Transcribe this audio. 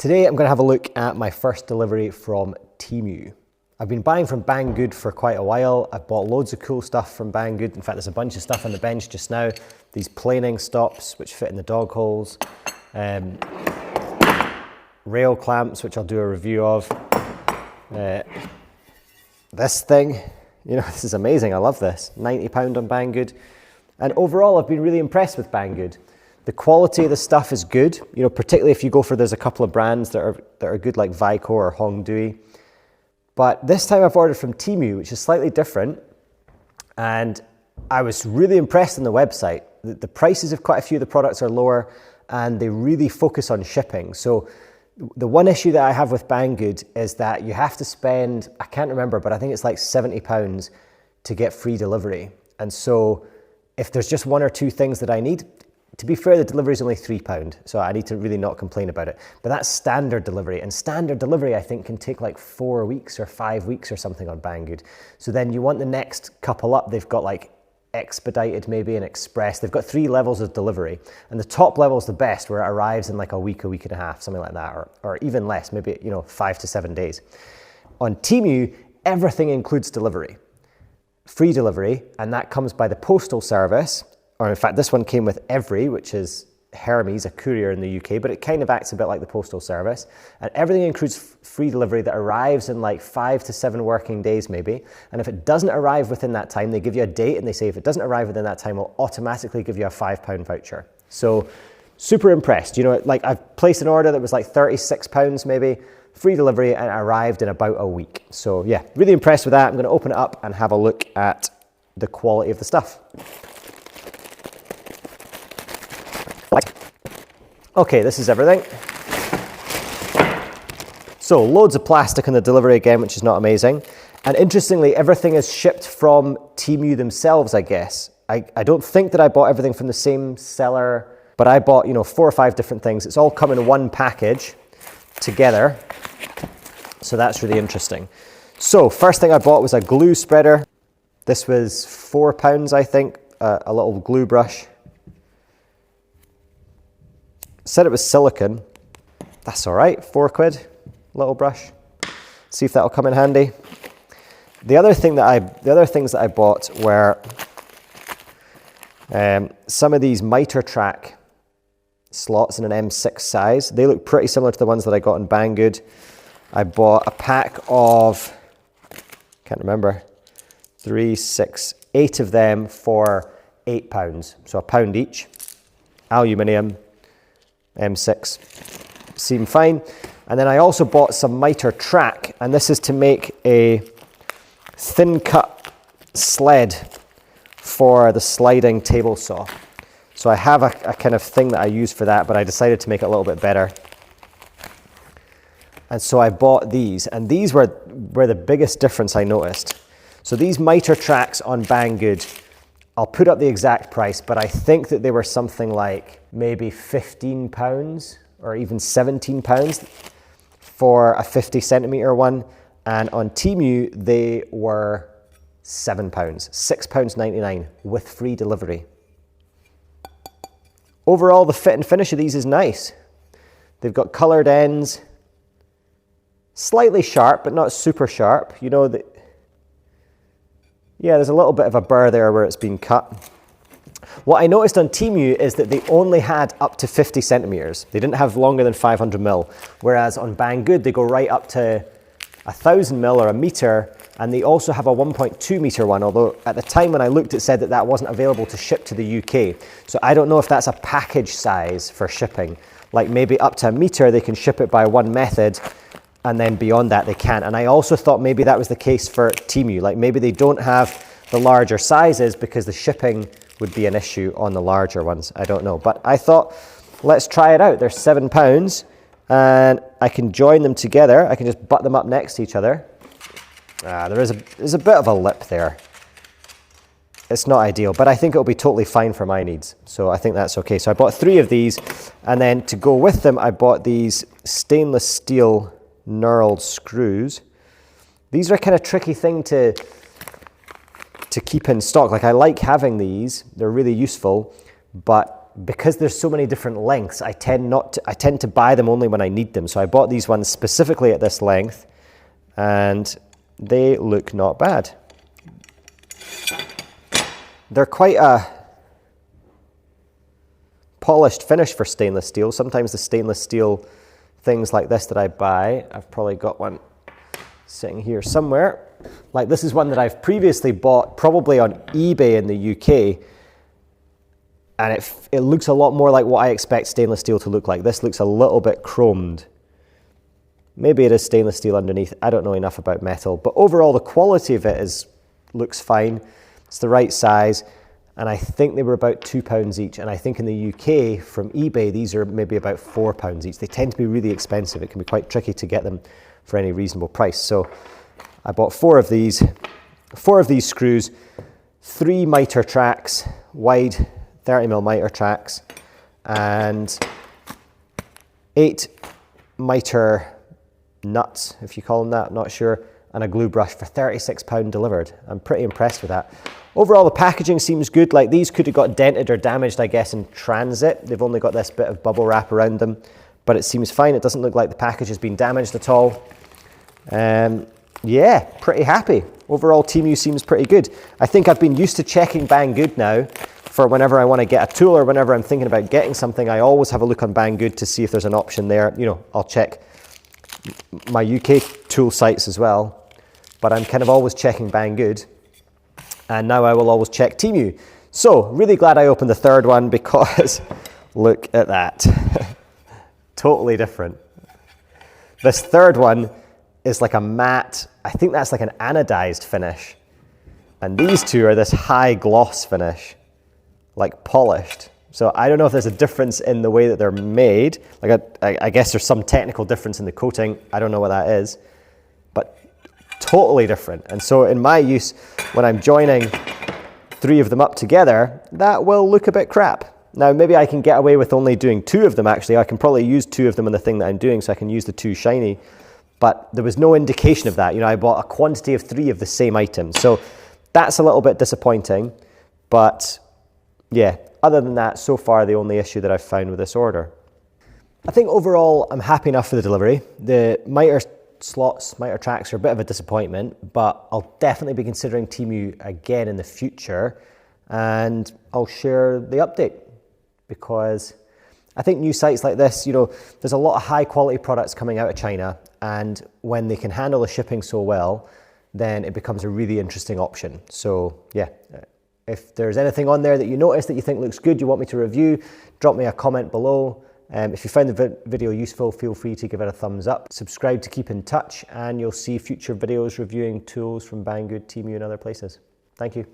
Today I'm going to have a look at my first delivery from Temu. I've been buying from Banggood for quite a while. I've bought loads of cool stuff from Banggood. In fact, there's a bunch of stuff on the bench just now. These planing stops, which fit in the dog holes. Rail clamps, which I'll do a review of. This thing, you know, this is amazing. I love this. £90 on Banggood. And overall, I've been really impressed with Banggood. The quality of the stuff is good, you know, particularly if you go for, there's a couple of brands that are good, like Vico or Hongdui. But this time I've ordered from Temu, which is slightly different. And I was really impressed on the website. The prices of quite a few of the products are lower and they really focus on shipping. So the one issue that I have with Banggood is that you have to spend, I can't remember, but I think it's like £70 to get free delivery. And so if there's just one or two things that I need, to be fair, the delivery is only £3, so I need to really not complain about it. But that's standard delivery, and standard delivery I think can take like 4 weeks or 5 weeks or something on Banggood. So then you want the next couple up, they've got like expedited maybe and express. They've got 3 levels of delivery, and the top level is the best, where it arrives in like a week and a half, something like that, or even less, maybe, you know, 5 to 7 days. On Temu, everything includes delivery, free delivery, and that comes by the postal service. Or in fact, this one came with Every, which is Hermes, a courier in the UK, but it kind of acts a bit like the postal service. And everything includes free delivery that arrives in like 5 to 7 working days maybe. And if it doesn't arrive within that time, they give you a date and they say if it doesn't arrive within that time, we'll automatically give you a £5 voucher. So super impressed. You know, like I've placed an order that was like £36 maybe, free delivery, and it arrived in about a week. So yeah, really impressed with that. I'm going to open it up and have a look at the quality of the stuff. Okay, this is everything. So loads of plastic in the delivery again, which is not amazing. And interestingly, everything is shipped from Temu themselves, I guess. I don't think that I bought everything from the same seller, but I bought, you know, 4 or 5 different things. It's all come in one package together. So that's really interesting. So first thing I bought was a glue spreader. This was £4, I think, a little glue brush. Said it was silicone. That's all right, £4, little brush. See if that'll come in handy. The other things that I bought were some of these Mitre track slots in an M6 size. They look pretty similar to the ones that I got in Banggood. I bought a pack of, can't remember, 3, 6, 8 of them for £8, so £1 each. Aluminium. M6 seem fine. And then I also bought some Mitre track, and this is to make a thin cut sled for the sliding table saw. So I have a kind of thing that I use for that, but I decided to make it a little bit better. And so I bought these, and these were the biggest difference I noticed. So these Mitre tracks on Banggood, I'll put up the exact price, but I think that they were something like maybe £15 or even £17 for a 50 centimetre one. And on Temu, they were £7, £6.99 with free delivery. Overall, the fit and finish of these is nice. They've got coloured ends, slightly sharp, but not super sharp. You know, yeah, there's a little bit of a burr there where it's been cut. What I noticed on Temu is that they only had up to 50 centimetres. They didn't have longer than 500 mil, whereas on Banggood, they go right up to 1,000 mil or a metre, and they also have a 1.2 metre one, although at the time when I looked, it said that that wasn't available to ship to the UK. So I don't know if that's a package size for shipping. Like maybe up to a metre, they can ship it by one method, and then beyond that they can't. And I also thought maybe that was the case for Temu. Like maybe they don't have the larger sizes because the shipping would be an issue on the larger ones. I don't know. But I thought, let's try it out. They're £7 and I can join them together. I can just butt them up next to each other. There's a bit of a lip there. It's not ideal, but I think it'll be totally fine for my needs. So I think that's okay. So I bought 3 of these, and then to go with them, I bought these stainless steel knurled screws. These are a kind of tricky thing to keep in stock. Like I like having these, they're really useful, but because there's so many different lengths, I tend to buy them only when I need them. So I bought these ones specifically at this length, and they look not bad. They're quite a polished finish for stainless steel. Sometimes the stainless steel things like this that I buy, I've probably got one sitting here somewhere. Like this is one that I've previously bought probably on eBay in the UK, and it looks a lot more like what I expect stainless steel to look like. This looks a little bit chromed. Maybe it is stainless steel underneath. I don't know enough about metal, but overall the quality of it looks fine. It's the right size, and I think they were about £2 each, and I think in the UK from eBay these are maybe about £4 each. They tend to be really expensive. It can be quite tricky to get them for any reasonable price. So I bought 4 of these screws, 3 Mitre tracks, wide 30mm Mitre tracks, and 8 Mitre nuts, if you call them that, not sure, and a glue brush for £36 delivered. I'm pretty impressed with that. Overall, the packaging seems good. Like these could have got dented or damaged, I guess, in transit. They've only got this bit of bubble wrap around them, but it seems fine. It doesn't look like the package has been damaged at all. Yeah, pretty happy. Overall, Temu seems pretty good. I think I've been used to checking Banggood now for whenever I want to get a tool or whenever I'm thinking about getting something. I always have a look on Banggood to see if there's an option there. You know, I'll check my UK tool sites as well, but I'm kind of always checking Banggood, and now I will always check Temu. So really glad I opened the third one, because look at that. Totally different. This third one is like a matte, I think that's like an anodized finish, and these two are this high gloss finish, like polished. So I don't know if there's a difference in the way that they're made. Like I guess there's some technical difference in the coating. I don't know what that is, but totally different. And so in my use, when I'm joining 3 of them up together, that will look a bit crap. Now maybe I can get away with only doing 2 of them actually. I can probably use 2 of them in the thing that I'm doing, so I can use the 2 shiny. But there was no indication of that. You know, I bought a quantity of 3 of the same item. So that's a little bit disappointing, but yeah. Other than that, so far the only issue that I've found with this order. I think overall I'm happy enough for the delivery. The Mitre slots, Mitre tracks are a bit of a disappointment, but I'll definitely be considering Temu again in the future, and I'll share the update, because I think new sites like this, you know, there's a lot of high quality products coming out of China, and when they can handle the shipping so well, then it becomes a really interesting option. So yeah. If there's anything on there that you notice that you think looks good, you want me to review, drop me a comment below. If you found the video useful, feel free to give it a thumbs up. Subscribe to keep in touch, and you'll see future videos reviewing tools from Banggood, Temu, and other places. Thank you.